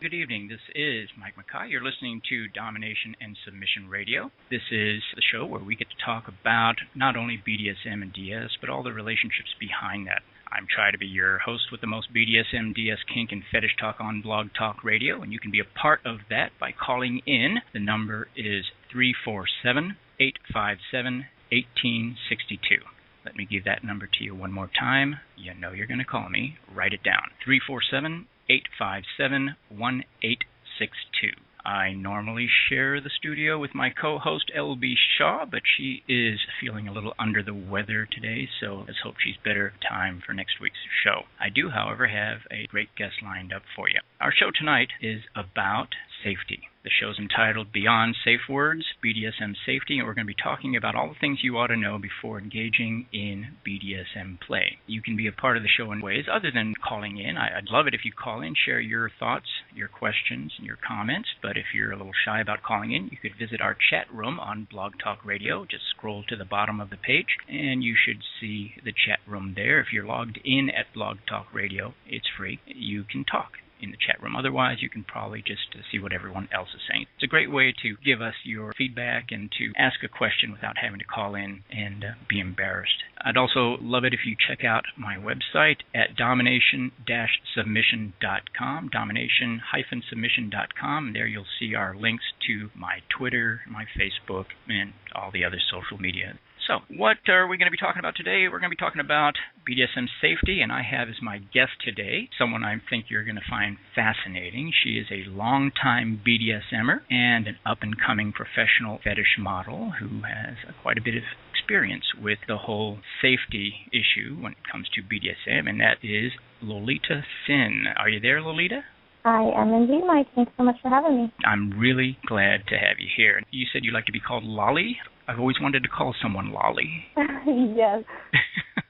Good evening. This is Mike Makai. You're listening to Domination and Submission Radio. This is the show where we get to talk about not only BDSM and DS, but all the relationships behind that. I'm trying to be your host with the most BDSM, DS, kink, and fetish talk on Blog Talk Radio, and you can be a part of that by calling in. The number is 347-857-1862. Let me give that number to you one more time. You know you're going to call me. Write it down. 347-857-1862. I normally share the studio with my co-host, L.B. Shaw, but she is feeling a little under the weather today, so let's hope she's better time for next week's show. I do, however, have a great guest lined up for you. Our show tonight is about safety. The show's entitled Beyond Safewords, BDSM Safety, and we're going to be talking about all the things you ought to know before engaging in BDSM play. You can be a part of the show in ways other than calling in. I'd love it if you call in, share your thoughts, your questions, and your comments, but if you're a little shy about calling in, you could visit our chat room on Blog Talk Radio. Just scroll to the bottom of the page, and you should see the chat room there. If you're logged in at Blog Talk Radio, it's free. You can talk in the chat room. Otherwise, you can probably just see what everyone else is saying. It's a great way to give us your feedback and to ask a question without having to call in and be embarrassed. I'd also love it if you check out my website at domination-submission.com, domination-submission.com. There you'll see our links to my Twitter, my Facebook, and all the other social media. So, what are we going to be talking about today? We're going to be talking about BDSM safety, and I have as my guest today someone I think you're going to find fascinating. She is a longtime BDSMer and an up-and-coming professional fetish model who has quite a bit of experience with the whole safety issue when it comes to BDSM, and that is Lolita Sinn. Are you there, Lolita? I am indeed, Mike. Thanks so much for having me. I'm really glad to have you here. You said you like to be called Lolly? I've always wanted to call someone Lolly. Yes.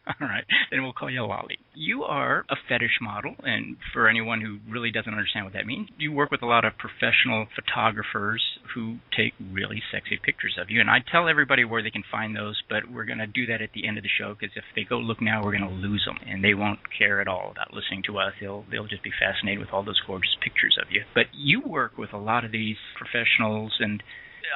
All right, then we'll call you Lolly. You are a fetish model, and for anyone who really doesn't understand what that means, you work with a lot of professional photographers who take really sexy pictures of you. And I tell everybody where they can find those, but we're going to do that at the end of the show, because if they go look now, we're going to lose them, and they won't care at all about listening to us. They'll just be fascinated with all those gorgeous pictures of you. But you work with a lot of these professionals, and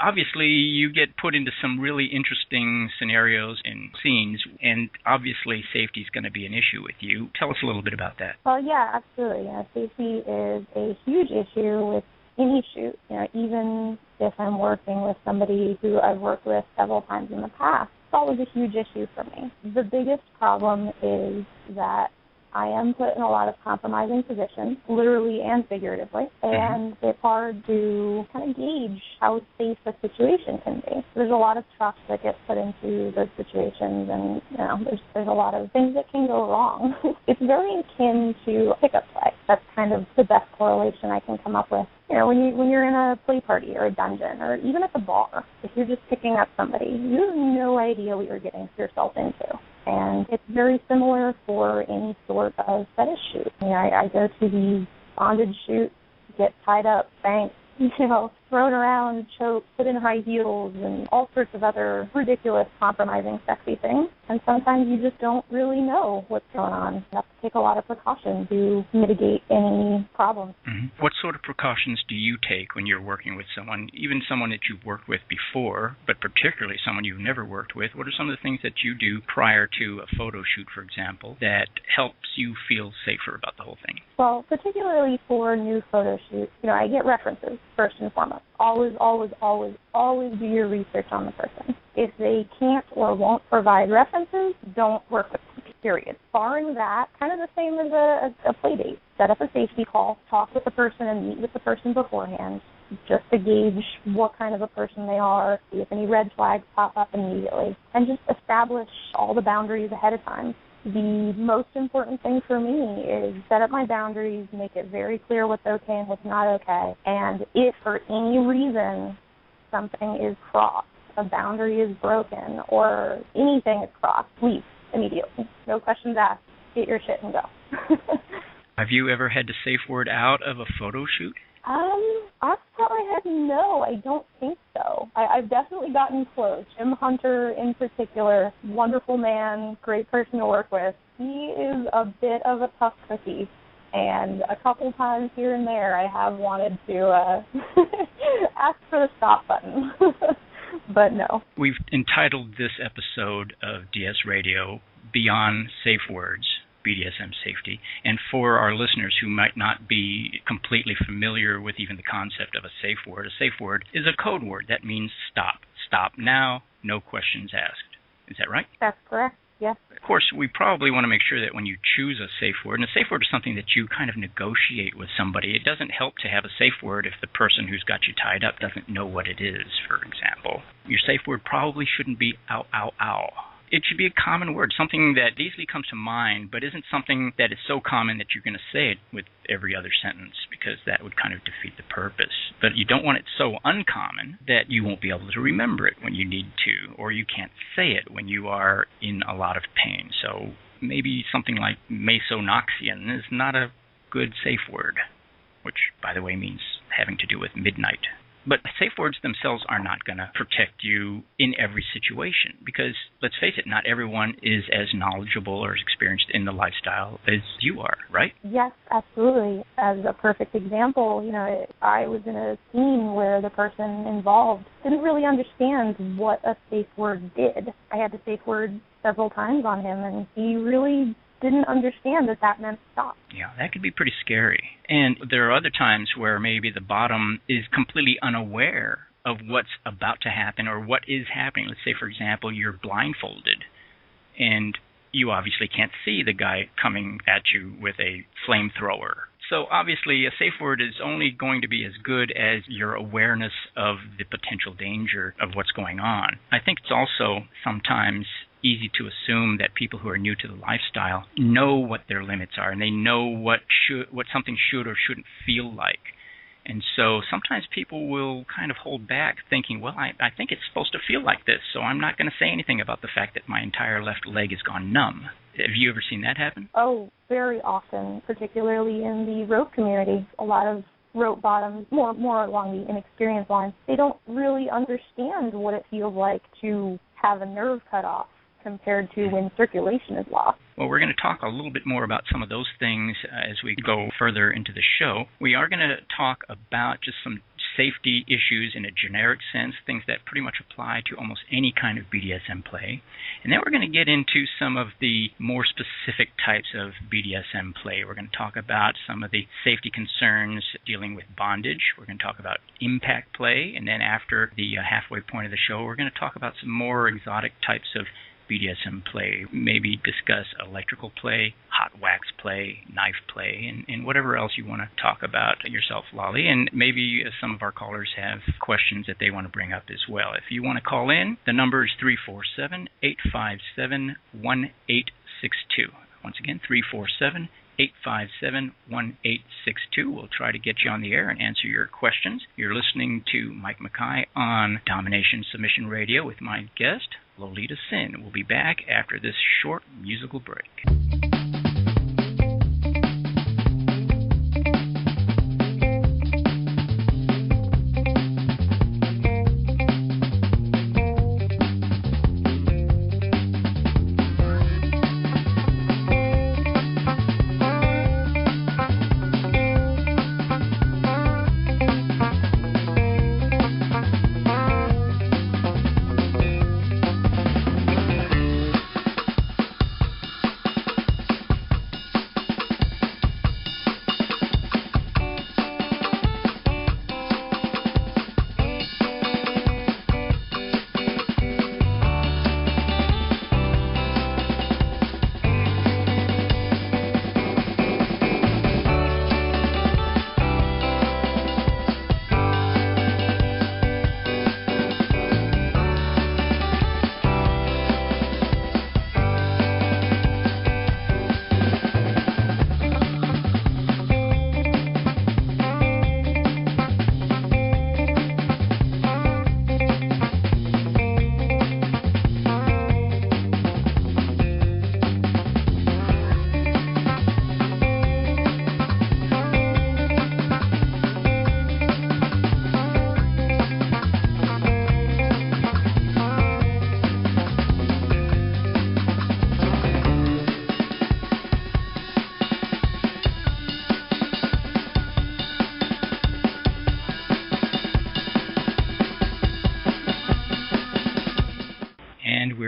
obviously, you get put into some really interesting scenarios and scenes, and obviously safety is going to be an issue with you. Tell us a little bit about that. Well, yeah, absolutely. Safety is a huge issue with any shoot. Even if I'm working with somebody who I've worked with several times in the past, it's always a huge issue for me. The biggest problem is that I am put in a lot of compromising positions, literally and figuratively, and it's hard to kind of gauge how safe a situation can be. There's a lot of trust that gets put into those situations, and there's a lot of things that can go wrong. It's very akin to pickup play. That's kind of the best correlation I can come up with. When you're in a play party or a dungeon or even at the bar, if you're just picking up somebody, you have no idea what you're getting yourself into. And it's very similar for any sort of fetish shoot. I go to these bondage shoots, get tied up, spanked, thrown around, choked, put in high heels, and all sorts of other ridiculous, compromising, sexy things. And sometimes you just don't really know what's going on. You have to take a lot of precaution to mitigate any problems. Mm-hmm. What sort of precautions do you take when you're working with someone, even someone that you've worked with before, but particularly someone you've never worked with? What are some of the things that you do prior to a photo shoot, for example, that helps you feel safer about the whole thing? Well, particularly for new photo shoots, I get references first and foremost. Always do your research on the person. If they can't or won't provide references, don't work with them, period. Barring that, kind of the same as a play date. Set up a safety call, talk with the person and meet with the person beforehand, just to gauge what kind of a person they are, see if any red flags pop up immediately, and just establish all the boundaries ahead of time. The most important thing for me is set up my boundaries, make it very clear what's okay and what's not okay. And if for any reason something is crossed, a boundary is broken, or anything is crossed, leave immediately. No questions asked. Get your shit and go. Have you ever had to safe word out of a photo shoot? Off the top of my head, no, I don't think so. I've definitely gotten close. Jim Hunter, in particular, wonderful man, great person to work with. He is a bit of a tough cookie, And a couple times here and there, I have wanted to ask for the stop button, but no. We've entitled this episode of DS Radio Beyond Safewords, BDSM Safety. And for our listeners who might not be completely familiar with even the concept of a safe word is a code word that means stop. Stop now, no questions asked. Is that right? That's correct. Yes. Of course, we probably want to make sure that when you choose a safe word, and a safe word is something that you kind of negotiate with somebody. It doesn't help to have a safe word if the person who's got you tied up doesn't know what it is, for example. Your safe word probably shouldn't be ow, ow, ow. It should be a common word, something that easily comes to mind, but isn't something that is so common that you're going to say it with every other sentence, because that would kind of defeat the purpose. But you don't want it so uncommon that you won't be able to remember it when you need to, or you can't say it when you are in a lot of pain. So maybe something like mesonoxian is not a good safe word, which, by the way, means having to do with midnight. But safe words themselves are not going to protect you in every situation because, let's face it, not everyone is as knowledgeable or as experienced in the lifestyle as you are, right? Yes, absolutely. As a perfect example, I was in a scene where the person involved didn't really understand what a safe word did. I had the safe word several times on him, and he really didn't understand that meant stop. Yeah, that could be pretty scary. And there are other times where maybe the bottom is completely unaware of what's about to happen or what is happening. Let's say, for example, you're blindfolded and you obviously can't see the guy coming at you with a flamethrower. So obviously a safe word is only going to be as good as your awareness of the potential danger of what's going on. I think it's also sometimes easy to assume that people who are new to the lifestyle know what their limits are, and they know what something should or shouldn't feel like. And so sometimes people will kind of hold back thinking, well, I think it's supposed to feel like this, so I'm not going to say anything about the fact that my entire left leg has gone numb. Have you ever seen that happen? Oh, very often, particularly in the rope community. A lot of rope bottoms, more along the inexperienced lines, they don't really understand what it feels like to have a nerve cut off compared to when circulation is lost. Well, we're going to talk a little bit more about some of those things as we go further into the show. We are going to talk about just some safety issues in a generic sense, things that pretty much apply to almost any kind of BDSM play. And then we're going to get into some of the more specific types of BDSM play. We're going to talk about some of the safety concerns dealing with bondage. We're going to talk about impact play. And then after the halfway point of the show, we're going to talk about some more exotic types of BDSM play, maybe discuss electrical play, hot wax play, knife play, and whatever else you want to talk about yourself, Lolly. And maybe some of our callers have questions that they want to bring up as well. If you want to call in, the number is 347-857-1862. Once again, 347-857-1862. We'll try to get you on the air and answer your questions. You're listening to Mike Makai on Domination Submission Radio with my guest, Lolita Sinn. We'll be back after this short musical break.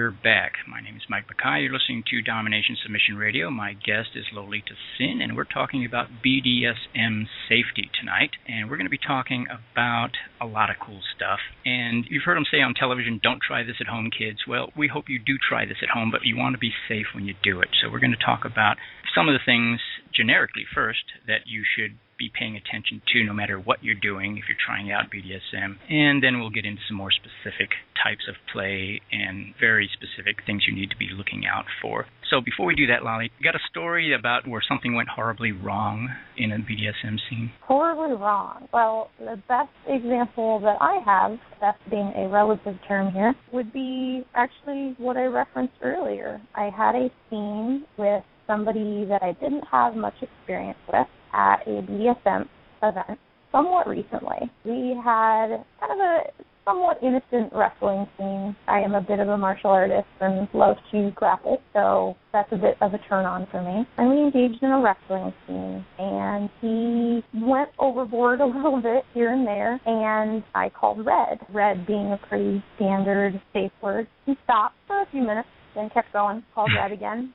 we're back. My name is Mike Makai. You're listening to Domination Submission Radio. My guest is Lolita Sinn, and we're talking about BDSM safety tonight. And we're going to be talking about a lot of cool stuff. And you've heard them say on television, don't try this at home, kids. Well, we hope you do try this at home, but you want to be safe when you do it. So we're going to talk about some of the things generically first that you should be paying attention to no matter what you're doing if you're trying out BDSM. And then we'll get into some more specific types of play and very specific things you need to be looking out for. So before we do that, Lolly, you got a story about where something went horribly wrong in a BDSM scene? Horribly wrong. Well, the best example that I have, that being a relative term here, would be actually what I referenced earlier. I had a scene with somebody that I didn't have much experience with at a BDSM event somewhat recently. We had kind of a somewhat innocent wrestling scene. I am a bit of a martial artist and love to grapple, so that's a bit of a turn-on for me. And we engaged in a wrestling scene, and he went overboard a little bit here and there, and I called red. Red being a pretty standard safe word. He stopped for a few minutes, then kept going, called red again,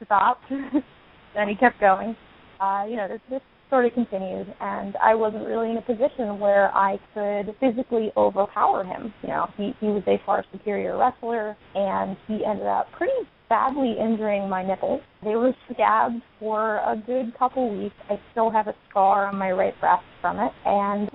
stopped, then he kept going. This sort of continued, and I wasn't really in a position where I could physically overpower him. He was a far superior wrestler, and he ended up pretty badly injuring my nipples. They were scabbed for a good couple weeks. I still have a scar on my right breast from it, and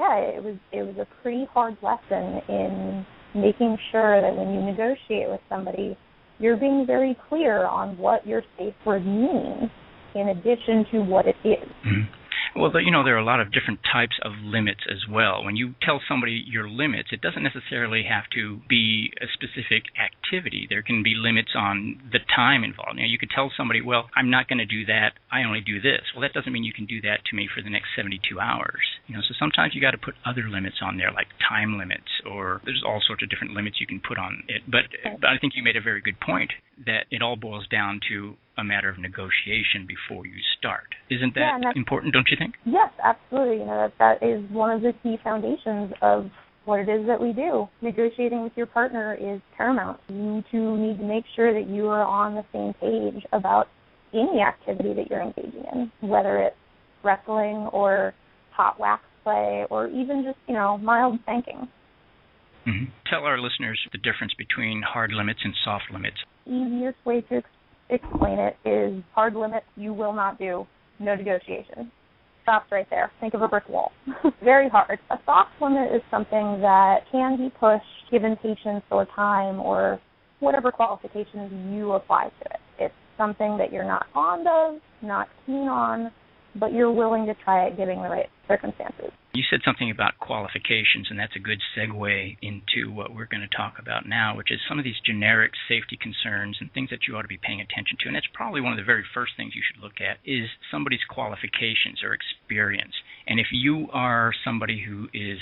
it was a pretty hard lesson in making sure that when you negotiate with somebody, you're being very clear on what your safe word means, in addition to what it is. Mm-hmm. Well, there are a lot of different types of limits as well. When you tell somebody your limits, it doesn't necessarily have to be a specific activity. There can be limits on the time involved. You could tell somebody, well, I'm not going to do that. I only do this. Well, that doesn't mean you can do that to me for the next 72 hours. So sometimes you got to put other limits on there, like time limits, or there's all sorts of different limits you can put on it. But I think you made a very good point that it all boils down to a matter of negotiation before you start. Isn't that important, don't you think? Yes, absolutely. That is one of the key foundations of what it is that we do. Negotiating with your partner is paramount. You two need to make sure that you are on the same page about any activity that you're engaging in, whether it's wrestling or hot wax play or even just, mild spanking. Mm-hmm. Tell our listeners the difference between hard limits and soft limits. Easiest way to explain it is hard limits you will not do, no negotiation. Stops right there. Think of a brick wall. Very hard. A soft limit is something that can be pushed given patience or time or whatever qualifications you apply to it. It's something that you're not fond of, not keen on, but you're willing to try it given the right circumstances. You said something about qualifications, and that's a good segue into what we're going to talk about now, which is some of these generic safety concerns and things that you ought to be paying attention to. And that's probably one of the very first things you should look at is somebody's qualifications or experience. And if you are somebody who is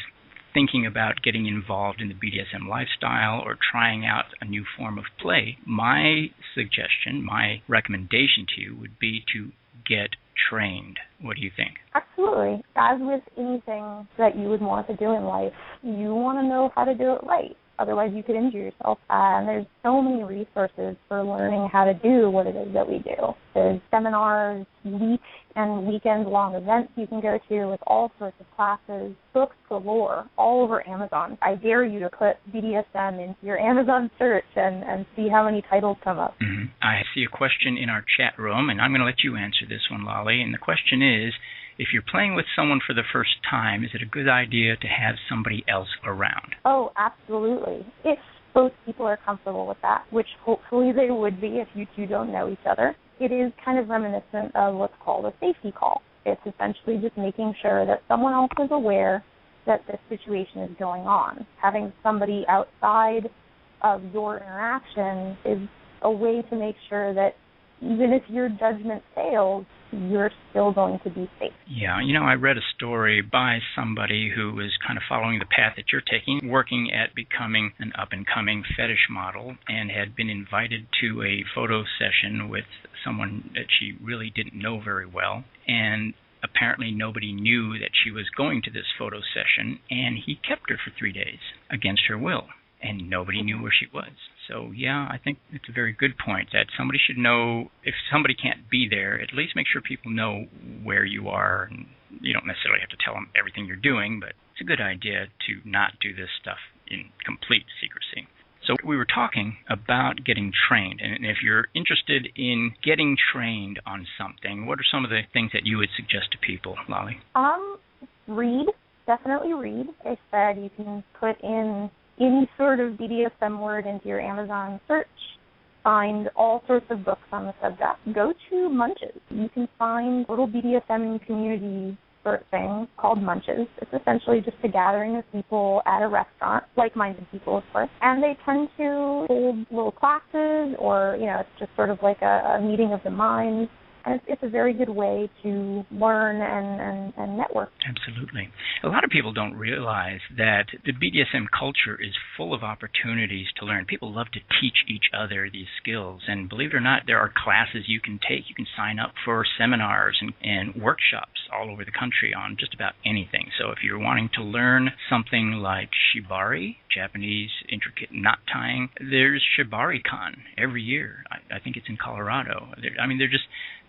thinking about getting involved in the BDSM lifestyle or trying out a new form of play, my suggestion, my recommendation to you would be to get trained. What do you think? Absolutely. As with anything that you would want to do in life, you want to know how to do it right. Otherwise, you could injure yourself. And there's so many resources for learning how to do what it is that we do. There's seminars, week and weekend-long events you can go to with all sorts of classes, books galore, all over Amazon. I dare you to put BDSM into your Amazon search and see how many titles come up. Mm-hmm. I see a question in our chat room, and I'm going to let you answer this one, Lolly. And the question is, if you're playing with someone for the first time, is it a good idea to have somebody else around? Oh, absolutely. If both people are comfortable with that, which hopefully they would be if you two don't know each other. It is kind of reminiscent of what's called a safety call. It's essentially just making sure that someone else is aware that this situation is going on. Having somebody outside of your interaction is a way to make sure that even if your judgment fails, you're still going to be safe. Yeah, I read a story by somebody who was kind of following the path that you're taking, working at becoming an up-and-coming fetish model, and had been invited to a photo session with someone that she really didn't know very well, and apparently nobody knew that she was going to this photo session, and he kept her for 3 days against her will. and nobody knew where she was. So, yeah, I think it's a very good point that somebody should know, if somebody can't be there, at least make sure people know where you are. And you don't necessarily have to tell them everything you're doing, but it's a good idea to not do this stuff in complete secrecy. So we were talking about getting trained, and if you're interested in getting trained on something, what are some of the things that you would suggest to people, Lolly? Read. Definitely read. I said you can put in any sort of BDSM word into your Amazon search, find all sorts of books on the subject. Go to Munches. You can find little BDSM community sort of thing called Munches. It's essentially just a gathering of people at a restaurant, like-minded people, of course, and they tend to hold little classes or, it's just sort of like a meeting of the minds. And it's a very good way to learn and network. Absolutely. A lot of people don't realize that the BDSM culture is full of opportunities to learn. People love to teach each other these skills. And believe it or not, there are classes you can take. You can sign up for seminars and workshops all over the country on just about anything. So if you're wanting to learn something like shibari, Japanese intricate knot tying, there's Shibari-Con every year. I think it's in Colorado. They're just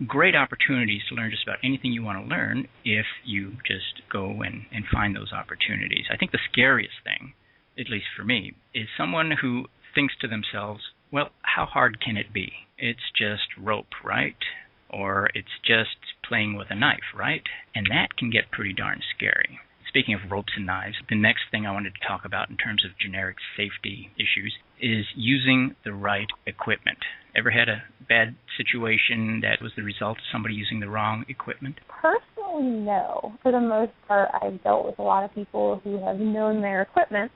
great opportunities to learn just about anything you want to learn if you just go and find those opportunities. I think the scariest thing, at least for me, is someone who thinks to themselves, well, how hard can it be? It's just rope, right? Or it's just playing with a knife, right? And that can get pretty darn scary. Speaking of ropes and knives, the next thing I wanted to talk about in terms of generic safety issues is using the right equipment. Ever had a bad situation that was the result of somebody using the wrong equipment? Personally, no. For the most part, I've dealt with a lot of people who have known their equipment.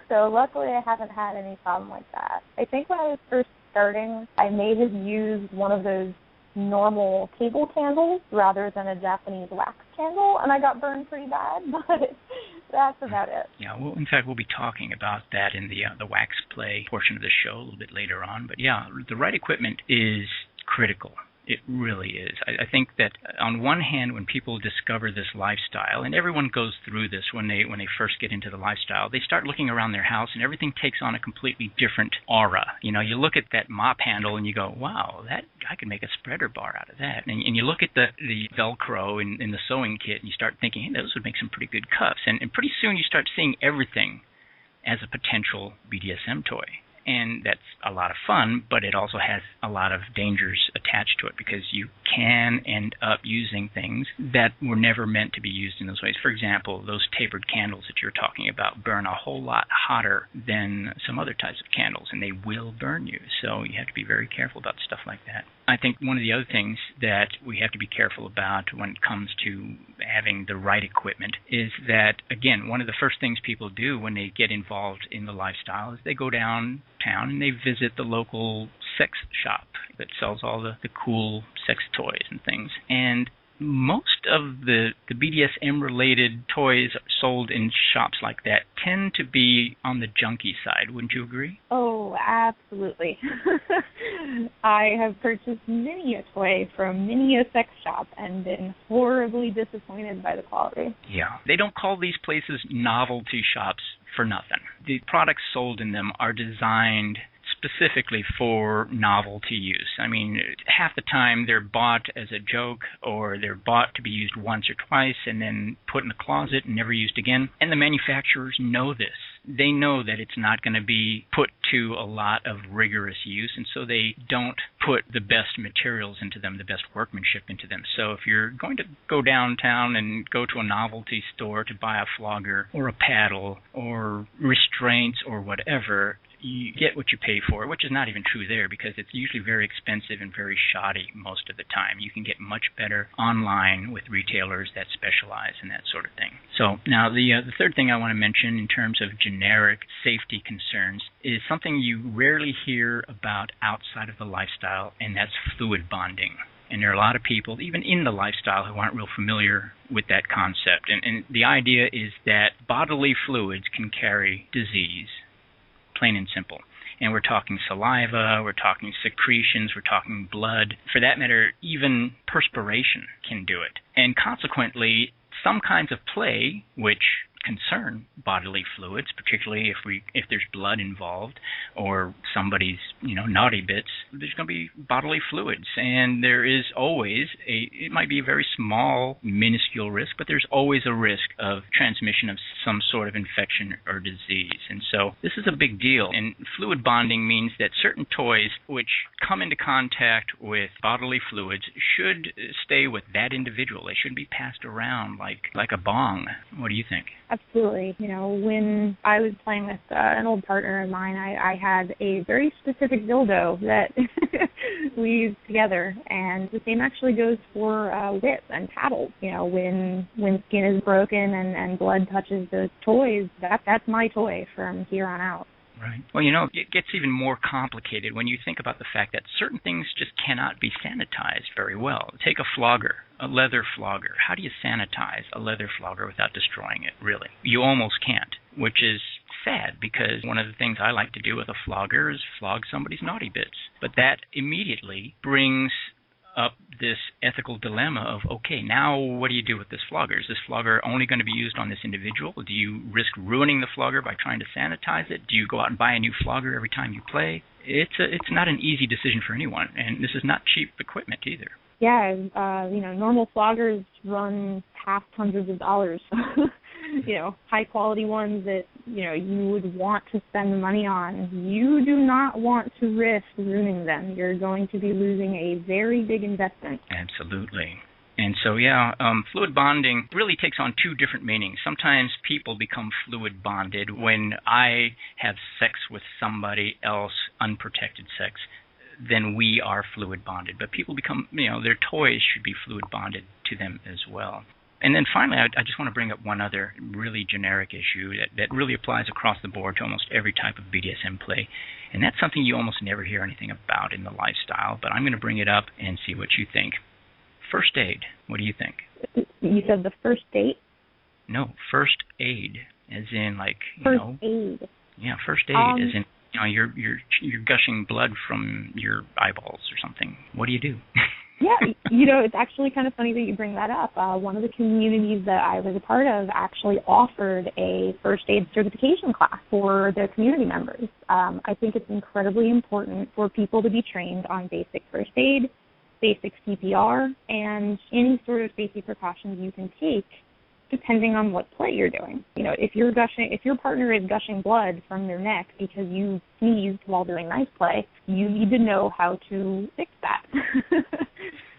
So luckily, I haven't had any problem like that. I think when I was first starting, I may have used one of those normal cable candles rather than a Japanese wax candle, and I got burned pretty bad, but that's about it. Yeah, well, in fact, we'll be talking about that in the wax play portion of the show a little bit later on. But yeah, the right equipment is critical. It really is. I think that on one hand, when people discover this lifestyle, and everyone goes through this when they first get into the lifestyle, they start looking around their house and everything takes on a completely different aura. You look at that mop handle and you go, wow, that I could make a spreader bar out of that. And you look at the Velcro in the sewing kit and you start thinking, hey, those would make some pretty good cuffs. And pretty soon you start seeing everything as a potential BDSM toy. And that's a lot of fun, but it also has a lot of dangers attached to it because you can end up using things that were never meant to be used in those ways. For example, those tapered candles that you're talking about burn a whole lot hotter than some other types of candles, and they will burn you. So you have to be very careful about stuff like that. I think one of the other things that we have to be careful about when it comes to having the right equipment is that, again, one of the first things people do when they get involved in the lifestyle is they go downtown and they visit the local sex shop that sells all the cool sex toys and things. And most of the BDSM-related toys sold in shops like that tend to be on the junky side. Wouldn't you agree? Oh, absolutely. I have purchased many a toy from many a sex shop and been horribly disappointed by the quality. Yeah. They don't call these places novelty shops for nothing. The products sold in them are designed specifically for novelty use. Half the time they're bought as a joke or they're bought to be used once or twice and then put in the closet and never used again. And the manufacturers know this. They know that it's not going to be put to a lot of rigorous use, and so they don't put the best materials into them, the best workmanship into them. So if you're going to go downtown and go to a novelty store to buy a flogger or a paddle or restraints or whatever, you get what you pay for, which is not even true there because it's usually very expensive and very shoddy most of the time. You can get much better online with retailers that specialize in that sort of thing. So now the third thing I want to mention in terms of generic safety concerns is something you rarely hear about outside of the lifestyle, and that's fluid bonding. And there are a lot of people, even in the lifestyle, who aren't real familiar with that concept. And the idea is that bodily fluids can carry disease, plain and simple. And we're talking saliva, we're talking secretions, we're talking blood. For that matter, even perspiration can do it. And consequently, some kinds of play, which concern bodily fluids, particularly if there's blood involved or somebody's naughty bits. There's going to be bodily fluids, and there is always it might be a very small, minuscule risk, but there's always a risk of transmission of some sort of infection or disease. And so this is a big deal. And fluid bonding means that certain toys which come into contact with bodily fluids should stay with that individual. They shouldn't be passed around like a bong. What do you think? Absolutely. When I was playing with an old partner of mine, I had a very specific dildo that we used together, and the same actually goes for whips and paddles. When skin is broken and blood touches those toys, that's my toy from here on out. Right. Well, it gets even more complicated when you think about the fact that certain things just cannot be sanitized very well. Take a flogger, a leather flogger. How do you sanitize a leather flogger without destroying it, really? You almost can't, which is sad because one of the things I like to do with a flogger is flog somebody's naughty bits. But that immediately brings up this ethical dilemma of, okay, now what do you do with this flogger? Is this flogger only going to be used on this individual? Do you risk ruining the flogger by trying to sanitize it? Do you go out and buy a new flogger every time you play? It's not an easy decision for anyone, and this is not cheap equipment either. Yeah, normal floggers run past hundreds of dollars. High quality ones that, you would want to spend the money on. You do not want to risk ruining them. You're going to be losing a very big investment. Absolutely. And so, fluid bonding really takes on two different meanings. Sometimes people become fluid bonded when I have sex with somebody else, unprotected sex, then we are fluid bonded. But people become, their toys should be fluid bonded to them as well. And then finally, I just want to bring up one other really generic issue that really applies across the board to almost every type of BDSM play. And that's something you almost never hear anything about in the lifestyle, but I'm going to bring it up and see what you think. First aid. What do you think? You said the first date? No, first aid, as in first aid. Yeah, first aid, as in you're gushing blood from your eyeballs or something. What do you do? Yeah, it's actually kind of funny that you bring that up. One of the communities that I was a part of actually offered a first aid certification class for their community members. I think it's incredibly important for people to be trained on basic first aid, basic CPR, and any sort of safety precautions you can take depending on what play you're doing. If your partner is gushing blood from their neck because you sneezed while doing knife play, you need to know how to fix that.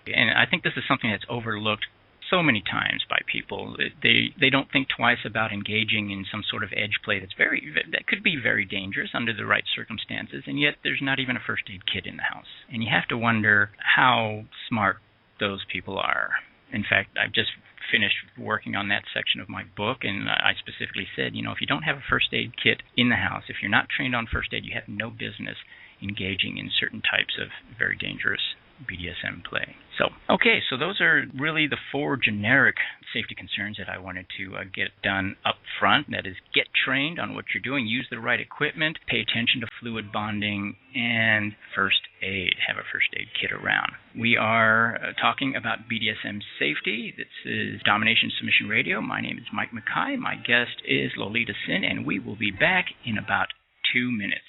And I think this is something that's overlooked so many times by people. They don't think twice about engaging in some sort of edge play that could be very dangerous under the right circumstances, and yet there's not even a first aid kit in the house. And you have to wonder how smart those people are. In fact, I've just finished working on that section of my book, and I specifically said, if you don't have a first aid kit in the house, if you're not trained on first aid, you have no business engaging in certain types of very dangerous BDSM play. So those are really the four generic safety concerns that I wanted to get done up front. That is, get trained on what you're doing, use the right equipment, pay attention to fluid bonding, and first aid. Have a first aid kit around. We are talking about BDSM safety. This is Domination Submission Radio. My name is Mike Makai. My guest is Lolita Sinn, and we will be back in about 2 minutes.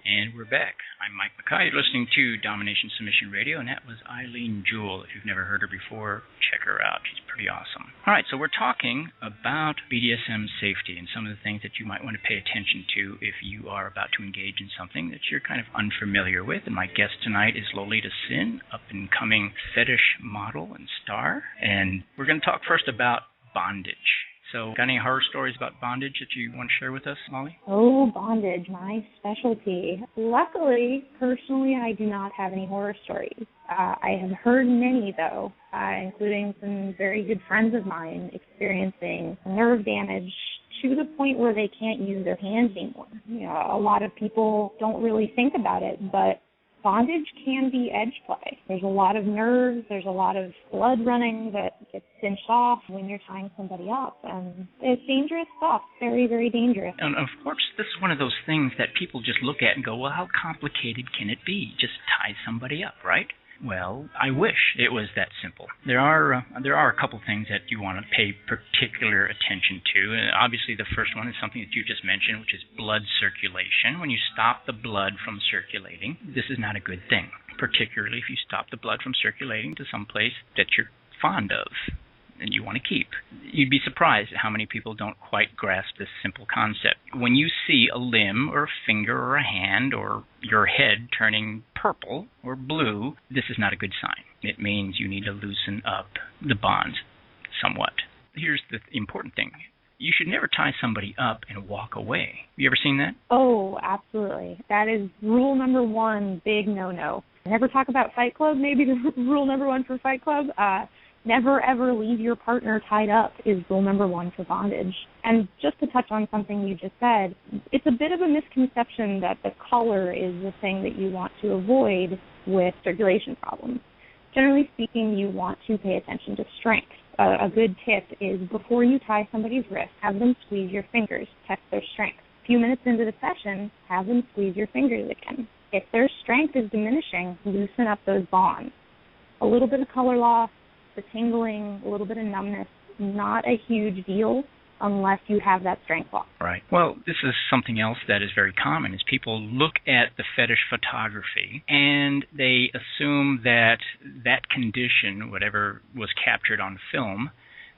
And we're back. I'm Mike Makai. You're listening to Domination Submission Radio, and that was Eileen Jewell. If you've never heard her before, check her out. She's pretty awesome. All right, so we're talking about BDSM safety and some of the things that you might want to pay attention to if you are about to engage in something that you're kind of unfamiliar with. And my guest tonight is Lolita Sinn, up-and-coming fetish model and star. And we're going to talk first about bondage. So, got any horror stories about bondage that you want to share with us, Lolly? Oh, bondage, my specialty. Luckily, personally, I do not have any horror stories. I have heard many, though, including some very good friends of mine experiencing nerve damage to the point where they can't use their hands anymore. You know, a lot of people don't really think about it, but bondage can be edge play. There's a lot of nerves, there's a lot of blood running that gets cinched off when you're tying somebody up. And it's dangerous stuff, very, very dangerous. And of course, this is one of those things that people just look at and go, well, how complicated can it be? Just tie somebody up, right? Well, I wish it was that simple. There are a couple things that you want to pay particular attention to. Obviously, the first one is something that you just mentioned, which is blood circulation. When you stop the blood from circulating, this is not a good thing, particularly if you stop the blood from circulating to some place that you're fond of and you want to keep. You'd be surprised at how many people don't quite grasp this simple concept. When you see a limb or a finger or a hand or your head turning purple or blue, this is not a good sign. It means you need to loosen up the bond somewhat. Here's the important thing. You should never tie somebody up and walk away. Have you ever seen that? Oh, absolutely. That is rule number one, big no-no. Never talk about Fight Club, maybe the rule number one for Fight Club. Never, ever leave your partner tied up is rule number one for bondage. And just to touch on something you just said, it's a bit of a misconception that the collar is the thing that you want to avoid with circulation problems. Generally speaking, you want to pay attention to strength. A good tip is before you tie somebody's wrist, have them squeeze your fingers, test their strength. A few minutes into the session, have them squeeze your fingers again. If their strength is diminishing, loosen up those bonds. A little bit of color loss, the tingling, a little bit of numbness, not a huge deal unless you have that strength loss. Right. Well, this is something else that is very common, is people look at the fetish photography and they assume that that condition, whatever was captured on film,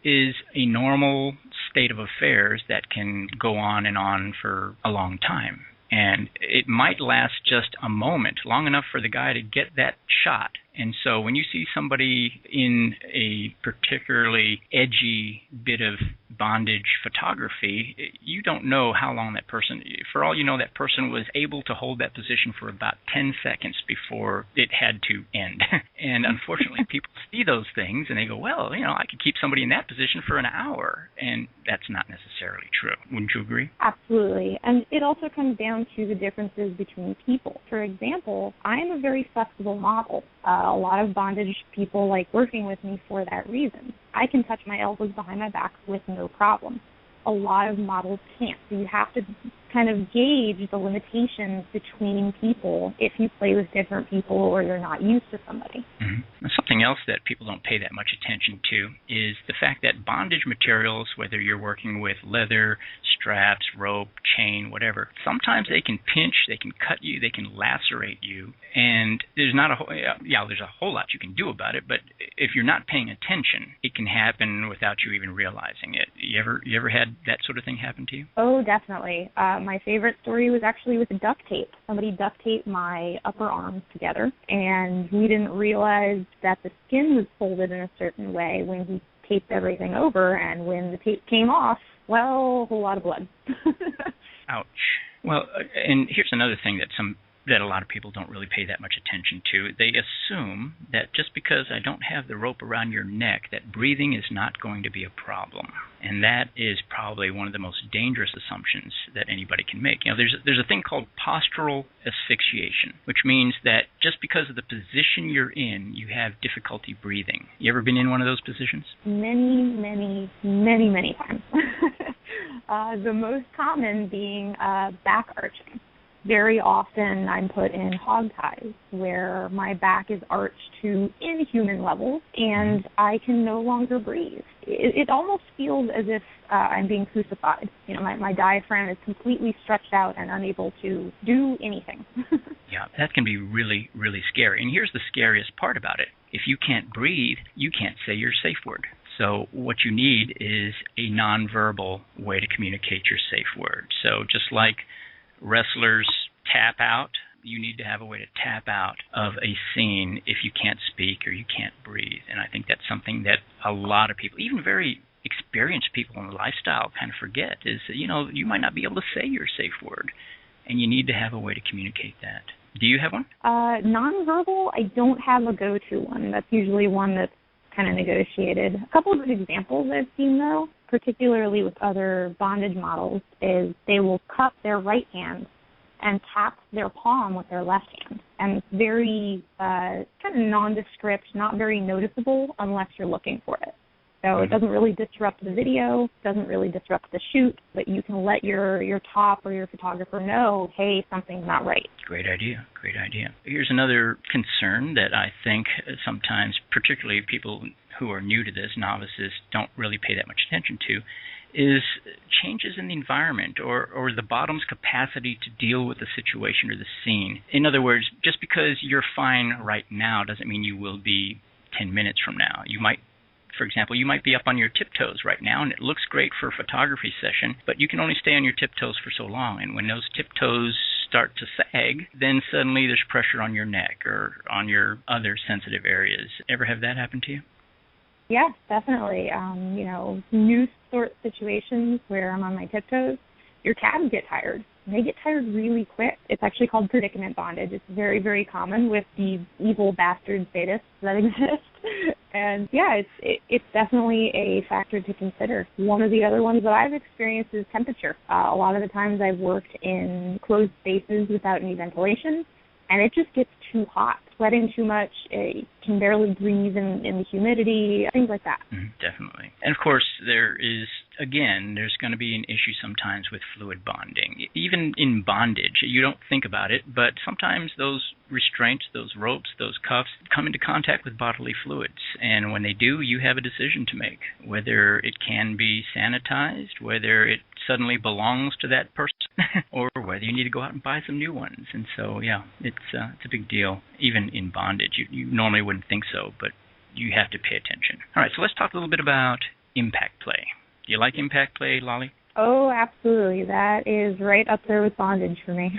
is a normal state of affairs that can go on and on for a long time. And it might last just a moment, long enough for the guy to get that shot. And so when you see somebody in a particularly edgy bit of bondage photography, you don't know how long that person, for all you know, that person was able to hold that position for about 10 seconds before it had to end. And unfortunately, people see those things and they go, well, you know, I could keep somebody in that position for an hour. And that's not necessarily true. Wouldn't you agree? Absolutely. And it also comes down to the differences between people. For example, I am a very flexible model. A lot of bondage people like working with me for that reason. I can touch my elbows behind my back with no problem. A lot of models can't. So you have to kind of gauge the limitations between people if you play with different people or you're not used to somebody. Mm-hmm. Something else that people don't pay that much attention to is the fact that bondage materials, whether you're working with leather, straps, rope, chain, whatever, sometimes they can pinch, they can cut you, they can lacerate you, and there's not a whole, there's a whole lot you can do about it, but if you're not paying attention, it can happen without you even realizing it. You ever had that sort of thing happen to you? Oh, definitely. My favorite story was actually with duct tape. Somebody duct taped my upper arms together, and we didn't realize that the skin was folded in a certain way when he taped everything over, and when the tape came off, well, a whole lot of blood. Ouch. Well, and here's another thing that a lot of people don't really pay that much attention to. They assume that just because I don't have the rope around your neck, that breathing is not going to be a problem. And that is probably one of the most dangerous assumptions that anybody can make. You know, there's a thing called postural asphyxiation, which means that just because of the position you're in, you have difficulty breathing. You ever been in one of those positions? Many, many, many, many times. The most common being back arching. Very often I'm put in hog ties where my back is arched to inhuman levels and I can no longer breathe. It almost feels as if I'm being crucified. You know, my diaphragm is completely stretched out and unable to do anything. Yeah, that can be really, really scary. And here's the scariest part about it. If you can't breathe, you can't say your safe word. So what you need is a nonverbal way to communicate your safe word. So just like wrestlers tap out, you need to have a way to tap out of a scene if you can't speak or you can't breathe. And I think that's something that a lot of people, even very experienced people in the lifestyle, kind of forget is, you know, you might not be able to say your safe word, and you need to have a way to communicate that. Do you have one? Nonverbal, I don't have a go-to one. That's usually one that's kind of negotiated. A couple of good examples I've seen, though, particularly with other bondage models, is they will cup their right hand and tap their palm with their left hand. And it's very kind of nondescript, not very noticeable unless you're looking for it. So it doesn't really disrupt the video, doesn't really disrupt the shoot, but you can let your top or your photographer know, hey, something's not right. Great idea. Here's another concern that I think sometimes, particularly people who are new to this, novices, don't really pay that much attention to, is changes in the environment or the bottom's capacity to deal with the situation or the scene. In other words, just because you're fine right now doesn't mean you will be 10 minutes from now. You might, for example, you might be up on your tiptoes right now, and it looks great for a photography session, but you can only stay on your tiptoes for so long. And when those tiptoes start to sag, then suddenly there's pressure on your neck or on your other sensitive areas. Ever have that happen to you? Yes, definitely. New sort situations where I'm on my tiptoes, your calves get tired. They get tired really quick. It's actually called predicament bondage. It's very, very common with the evil bastard sadists that exist. And yeah, it's definitely a factor to consider. One of the other ones that I've experienced is temperature. A lot of the times I've worked in closed spaces without any ventilation, and it just gets too hot. Sweating too much, it can barely breathe in the humidity, things like that. Definitely. And of course, there's going to be an issue sometimes with fluid bonding. Even in bondage, you don't think about it, but sometimes those restraints, those ropes, those cuffs come into contact with bodily fluids. And when they do, you have a decision to make, whether it can be sanitized, whether it suddenly belongs to that person, or whether you need to go out and buy some new ones. And so, yeah, it's a big deal, even in bondage. You normally wouldn't think so, but you have to pay attention. All right, so let's talk a little bit about impact play. Do you like impact play, Lolly? Oh, absolutely. That is right up there with bondage for me.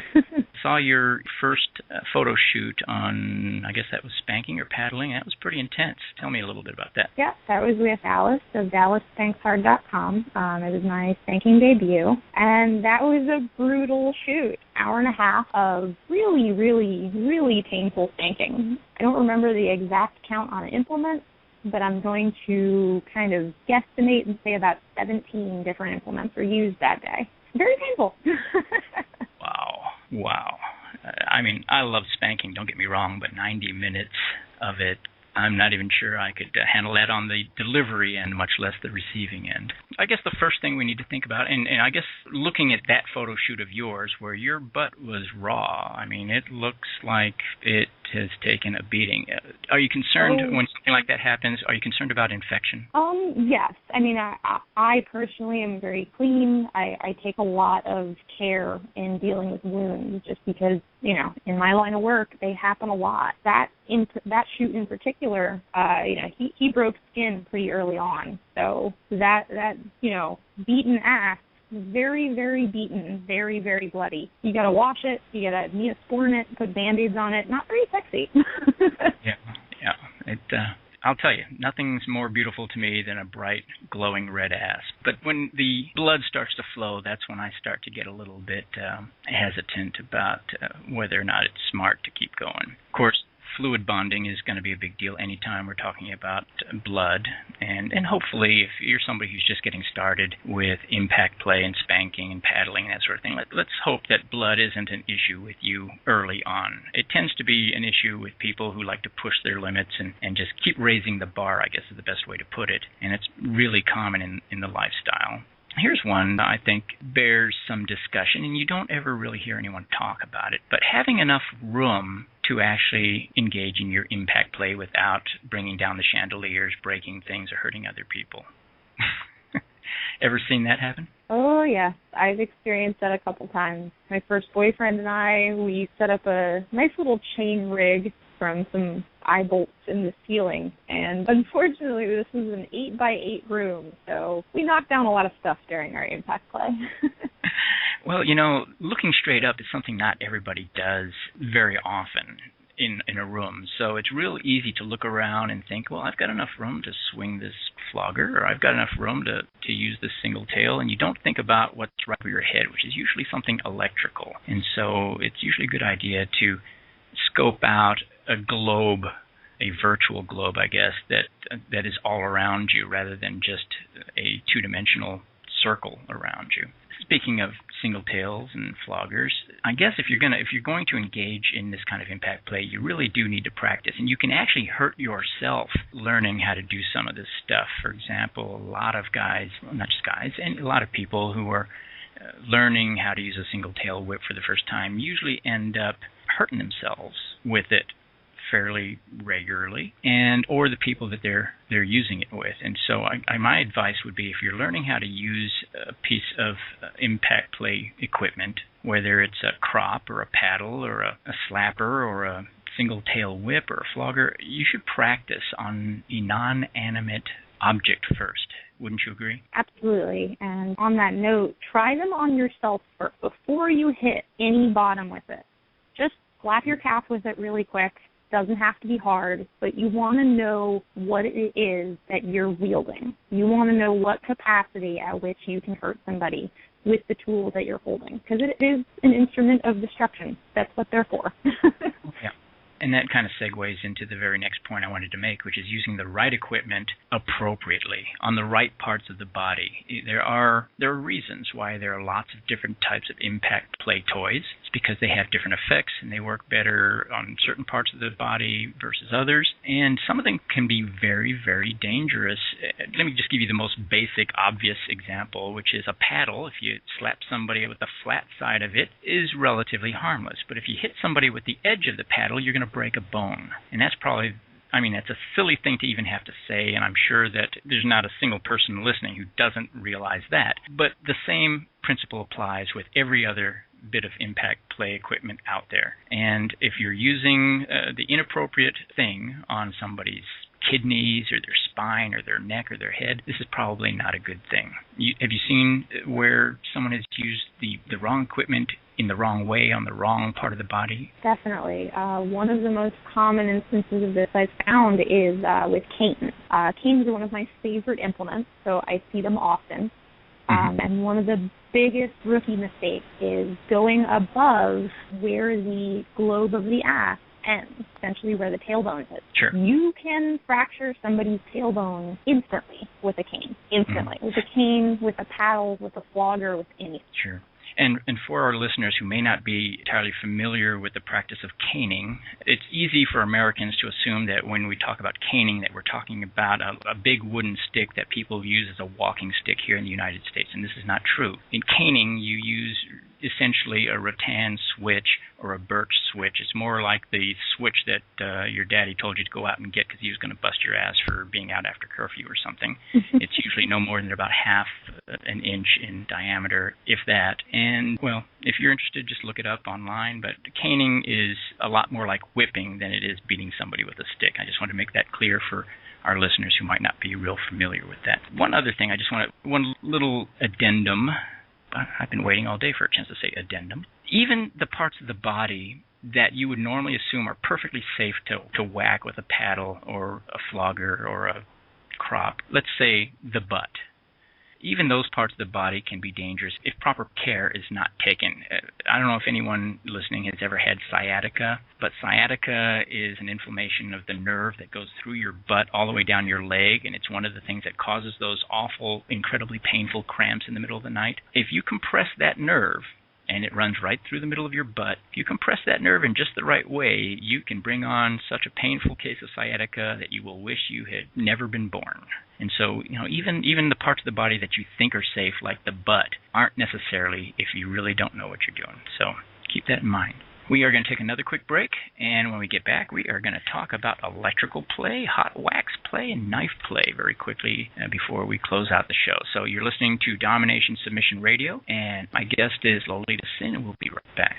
Saw your first photo shoot on, I guess that was spanking or paddling. That was pretty intense. Tell me a little bit about that. Yeah, that was with Alice of DallasSpanksHard.com. It was my spanking debut, and that was a brutal shoot. Hour and a half of really, really, really painful spanking. I don't remember the exact count on implements, but I'm going to kind of guesstimate and say about 17 different implements were used that day. Very painful. Wow. I mean, I love spanking, don't get me wrong, but 90 minutes of it, I'm not even sure I could handle that on the delivery end, much less the receiving end. I guess the first thing we need to think about, and I guess looking at that photo shoot of yours where your butt was raw, I mean, it looks like it has taken a beating. Are you concerned when something like that happens? Are you concerned about infection? Yes. I mean, I personally am very clean. I take a lot of care in dealing with wounds just because, in my line of work, they happen a lot. That shoot in particular, he broke skin pretty early on. So that beaten ass, very, very beaten, very, very bloody. You got to wash it. You got to Neosporin it, put Band-Aids on it. Not very sexy. Yeah. I'll tell you, nothing's more beautiful to me than a bright, glowing red ass. But when the blood starts to flow, that's when I start to get a little bit hesitant about whether or not it's smart to keep going. Of course, fluid bonding is going to be a big deal anytime we're talking about blood. And hopefully, if you're somebody who's just getting started with impact play and spanking and paddling and that sort of thing, let's hope that blood isn't an issue with you early on. It tends to be an issue with people who like to push their limits and just keep raising the bar, I guess is the best way to put it. And it's really common in the lifestyle. Here's one that I think bears some discussion, and you don't ever really hear anyone talk about it, but having enough room to actually engage in your impact play without bringing down the chandeliers, breaking things, or hurting other people. Ever seen that happen? Oh, yeah. I've experienced that a couple times. My first boyfriend and I, we set up a nice little chain rig from some eye bolts in the ceiling. And unfortunately, this was an 8x8 room, so we knocked down a lot of stuff during our impact play. Well, looking straight up is something not everybody does very often in a room. So it's real easy to look around and think, well, I've got enough room to swing this flogger, or I've got enough room to use this single tail, and you don't think about what's right over your head, which is usually something electrical. And so it's usually a good idea to scope out a globe, a virtual globe, I guess, that is all around you rather than just a two-dimensional circle around you. Speaking of single tails and floggers, I guess if you're going to engage in this kind of impact play, you really do need to practice, and you can actually hurt yourself learning how to do some of this stuff. For example, a lot of guys, well, not just guys, and a lot of people who are learning how to use a single tail whip for the first time usually end up hurting themselves with it fairly regularly, or the people that they're using it with. And so my advice would be, if you're learning how to use a piece of impact play equipment, whether it's a crop or a paddle or a slapper or a single tail whip or a flogger, you should practice on a non-animate object first. Wouldn't you agree? Absolutely. And on that note, try them on yourself first before you hit any bottom with it. Just slap your calf with it really quick. Doesn't have to be hard, but you want to know what it is that you're wielding. You want to know what capacity at which you can hurt somebody with the tool that you're holding, because it is an instrument of destruction. That's what they're for. Yeah. And that kind of segues into the very next point I wanted to make, which is using the right equipment appropriately on the right parts of the body. There are reasons why there are lots of different types of impact play toys. It's because they have different effects and they work better on certain parts of the body versus others. And some of them can be very, very dangerous. Let me just give you the most basic, obvious example, which is a paddle. If you slap somebody with the flat side of it, is relatively harmless. But if you hit somebody with the edge of the paddle, you're going to break a bone. And that's probably, that's a silly thing to even have to say, and I'm sure that there's not a single person listening who doesn't realize that. But the same principle applies with every other bit of impact play equipment out there. And if you're using the inappropriate thing on somebody's kidneys or their spine or their neck or their head, this is probably not a good thing. Have you seen where someone has used the wrong equipment in the wrong way on the wrong part of the body? Definitely. One of the most common instances of this I've found is with canes. Canes are one of my favorite implements, so I see them often. And one of the biggest rookie mistakes is going above where the globe of the ass ends, essentially where the tailbone is. Sure. You can fracture somebody's tailbone instantly with a cane. Instantly. With a cane, with a paddle, with a flogger, with anything. Sure. And for our listeners who may not be entirely familiar with the practice of caning, it's easy for Americans to assume that when we talk about caning that we're talking about a big wooden stick that people use as a walking stick here in the United States, and this is not true. In caning, you use essentially a rattan switch or a birch switch. It's more like the switch that your daddy told you to go out and get because he was going to bust your ass for being out after curfew or something. It's usually no more than about half an inch in diameter, if that. And, well, if you're interested, just look it up online. But caning is a lot more like whipping than it is beating somebody with a stick. I just want to make that clear for our listeners who might not be real familiar with that. One other thing, one little addendum. I've been waiting all day for a chance to say addendum. Even the parts of the body that you would normally assume are perfectly safe to whack with a paddle or a flogger or a crop, let's say the butt. Even those parts of the body can be dangerous if proper care is not taken. I don't know if anyone listening has ever had sciatica, but sciatica is an inflammation of the nerve that goes through your butt all the way down your leg, and it's one of the things that causes those awful, incredibly painful cramps in the middle of the night. If you compress that nerve and it runs right through the middle of your butt. If you compress that nerve in just the right way, you can bring on such a painful case of sciatica that you will wish you had never been born. And so, even the parts of the body that you think are safe, like the butt, aren't necessarily if you really don't know what you're doing. So keep that in mind. We are going to take another quick break, and when we get back, we are going to talk about electrical play, hot wax play, and knife play very quickly before we close out the show. So you're listening to Domination Submission Radio, and my guest is Lolita Sinn, and we'll be right back.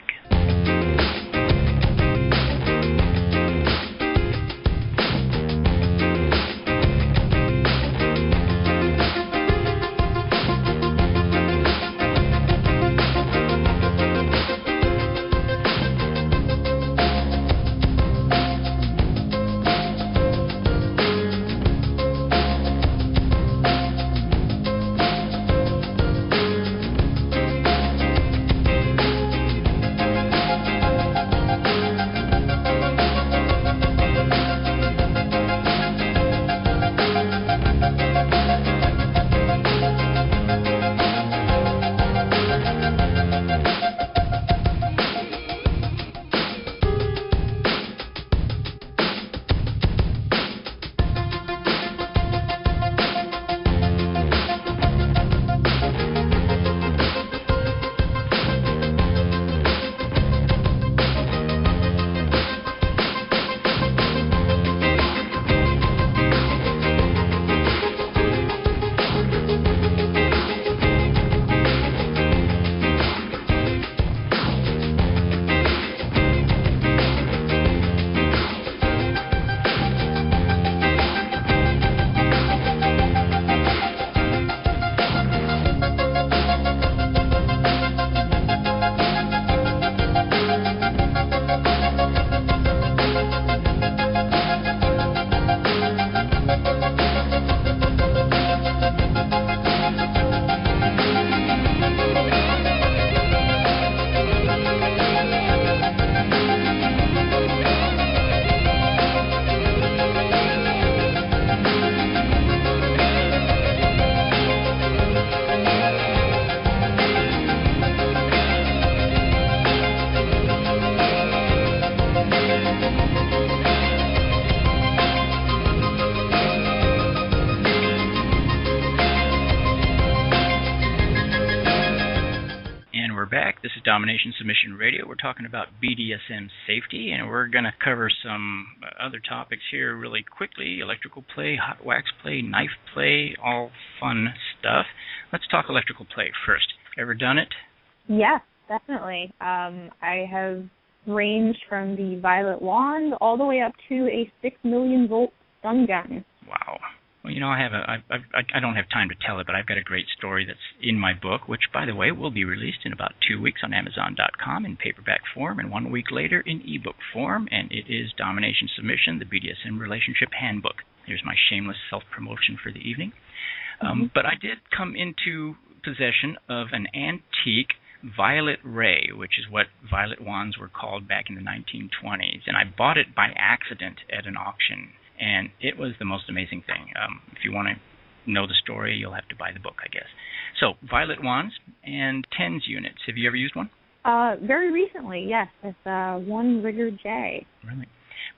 This is Domination Submission Radio. We're talking about BDSM safety, and we're going to cover some other topics here really quickly. Electrical play, hot wax play, knife play, all fun stuff. Let's talk electrical play first. Ever done it? Yes, definitely. I have ranged from the violet wand all the way up to a 6 million volt stun gun. Wow. Well, I don't have time to tell it, but I've got a great story that's in my book, which, by the way, will be released in about 2 weeks on Amazon.com in paperback form and 1 week later in ebook form, and it is Domination Submission, the BDSM Relationship Handbook. Here's my shameless self-promotion for the evening. But I did come into possession of an antique violet ray, which is what violet wands were called back in the 1920s, and I bought it by accident at an auction. And it was the most amazing thing. If you want to know the story, you'll have to buy the book, I guess. So, violet wands and TENS units. Have you ever used one? Very recently, yes. It's one Rigger J. Really?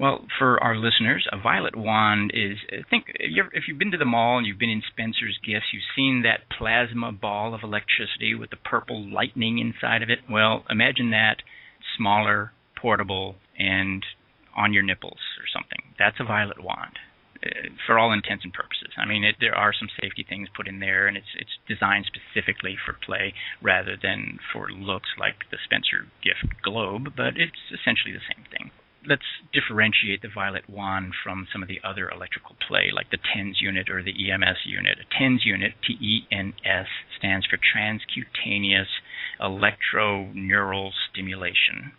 Well, for our listeners, a violet wand is, if you've been to the mall and you've been in Spencer's Gifts, you've seen that plasma ball of electricity with the purple lightning inside of it. Well, imagine that smaller, portable, and on your nipples or something. That's a violet wand for all intents and purposes. I mean, there are some safety things put in there, and it's designed specifically for play rather than for looks like the Spencer Gift Globe, but it's essentially the same thing. Let's differentiate the violet wand from some of the other electrical play, like the TENS unit or the EMS unit. A TENS unit, T-E-N-S, stands for Transcutaneous Electroneural Stimulation.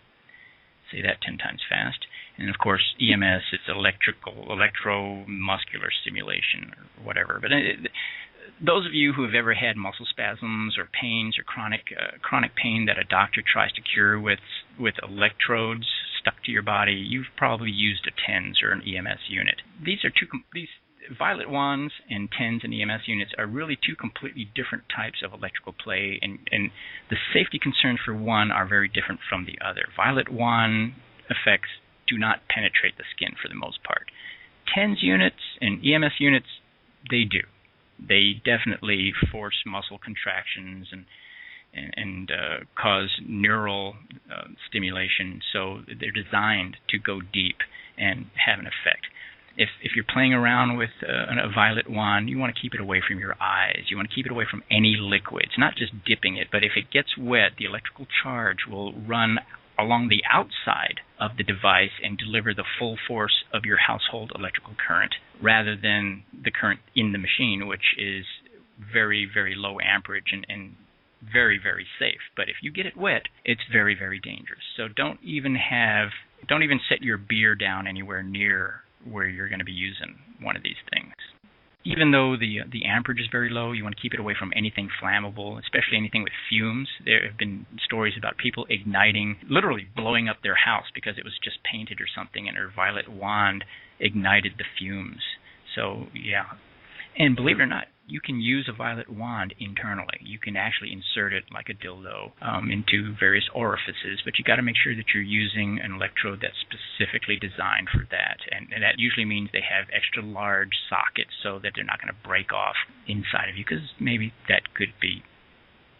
Say that 10 times fast. And, of course, EMS, it's electromuscular stimulation or whatever. But those of you who have ever had muscle spasms or pains or chronic pain that a doctor tries to cure with electrodes stuck to your body, you've probably used a TENS or an EMS unit. These violet wands and TENS and EMS units are really two completely different types of electrical play, and the safety concerns for one are very different from the other. Violet wand effects do not penetrate the skin for the most part. TENS units and EMS units, they do. They definitely force muscle contractions and cause neural stimulation, so they're designed to go deep and have an effect. If you're playing around with a violet wand, you want to keep it away from your eyes. You want to keep it away from any liquids, not just dipping it, but if it gets wet, the electrical charge will run along the outside of the device and deliver the full force of your household electrical current, rather than the current in the machine, which is very, very low amperage and very, very safe. But if you get it wet, it's very, very dangerous. So don't even set your beer down anywhere near where you're going to be using one of these things. Even though the amperage is very low, you want to keep it away from anything flammable, especially anything with fumes. There have been stories about people igniting, literally blowing up their house because it was just painted or something, and her violet wand ignited the fumes. So, yeah. And believe it or not, you can use a violet wand internally. You can actually insert it like a dildo into various orifices, but you got to make sure that you're using an electrode that's specifically designed for that. And that usually means they have extra large sockets so that they're not going to break off inside of you, because maybe that could be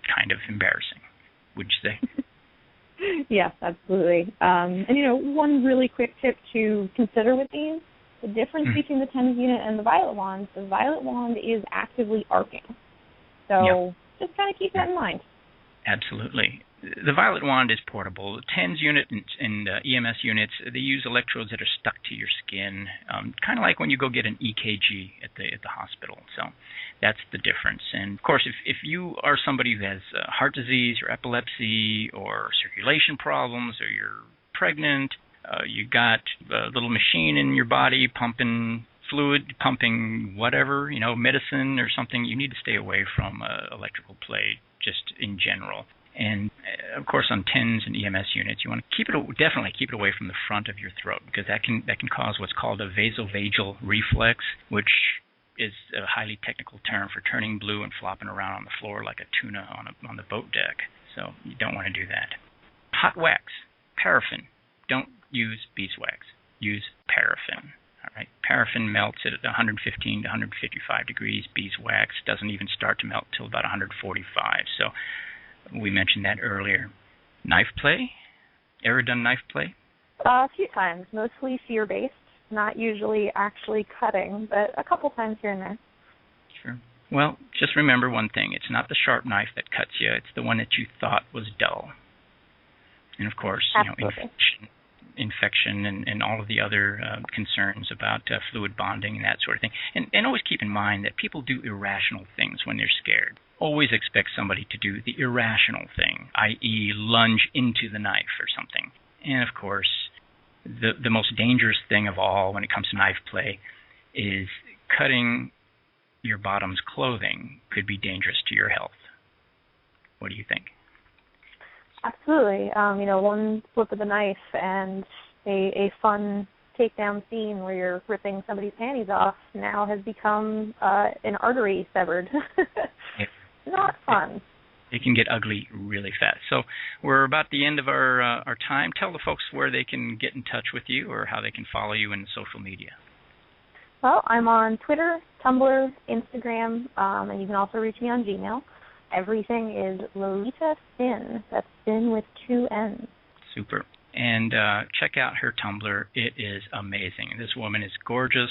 kind of embarrassing, would you say? Yes, absolutely. And, one really quick tip to consider with these, the difference between the TENS unit and the violet wand is actively arcing. So just kind of keep that in mind. Absolutely. The violet wand is portable. The TENS unit and EMS units, they use electrodes that are stuck to your skin, kind of like when you go get an EKG at the hospital. So that's the difference. And, of course, if you are somebody who has heart disease or epilepsy or circulation problems, or you're pregnant, you got a little machine in your body pumping fluid, pumping whatever, medicine or something, you need to stay away from electrical play just in general. And, of course, on TENS and EMS units, you want to definitely keep it away from the front of your throat, because that can cause what's called a vasovagal reflex, which is a highly technical term for turning blue and flopping around on the floor like a tuna on the boat deck. So you don't want to do that. Hot wax, paraffin. Don't use beeswax. Use paraffin. All right. Paraffin melts at 115 to 155 degrees. Beeswax doesn't even start to melt till about 145. So we mentioned that earlier. Knife play? Ever done knife play? A few times, mostly fear-based, not usually actually cutting, but a couple times here and there. Sure. Well, just remember one thing. It's not the sharp knife that cuts you. It's the one that you thought was dull. And, of course, infection and all of the other concerns about fluid bonding and that sort of thing. And always keep in mind that people do irrational things when they're scared. Always expect somebody to do the irrational thing, i.e. lunge into the knife or something. And, of course, the most dangerous thing of all when it comes to knife play is cutting your bottom's clothing could be dangerous to your health. What do you think? Absolutely. One flip of the knife and a fun takedown scene where you're ripping somebody's panties off now has become an artery severed. Not fun. It can get ugly really fast. So we're about the end of our time. Tell the folks where they can get in touch with you or how they can follow you in social media. Well, I'm on Twitter, Tumblr, Instagram, and you can also reach me on Gmail. Everything is Lolita Sinn. That's Sinn with 2 N's. Super. And check out her Tumblr. It is amazing. This woman is gorgeous,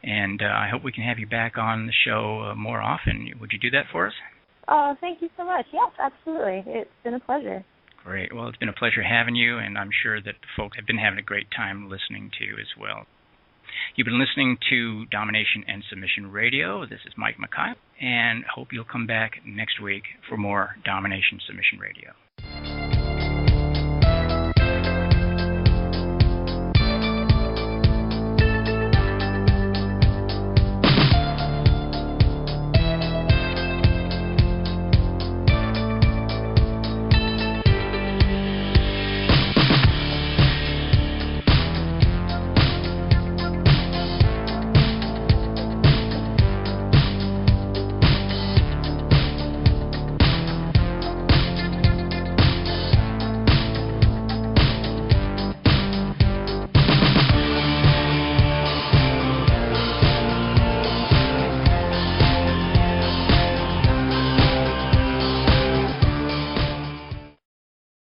and I hope we can have you back on the show more often. Would you do that for us? Thank you so much. Yes, absolutely. It's been a pleasure. Great. Well, it's been a pleasure having you, and I'm sure that the folks have been having a great time listening to you as well. You've been listening to Domination and Submission Radio. This is Mike Makai, and hope you'll come back next week for more Domination Submission Radio.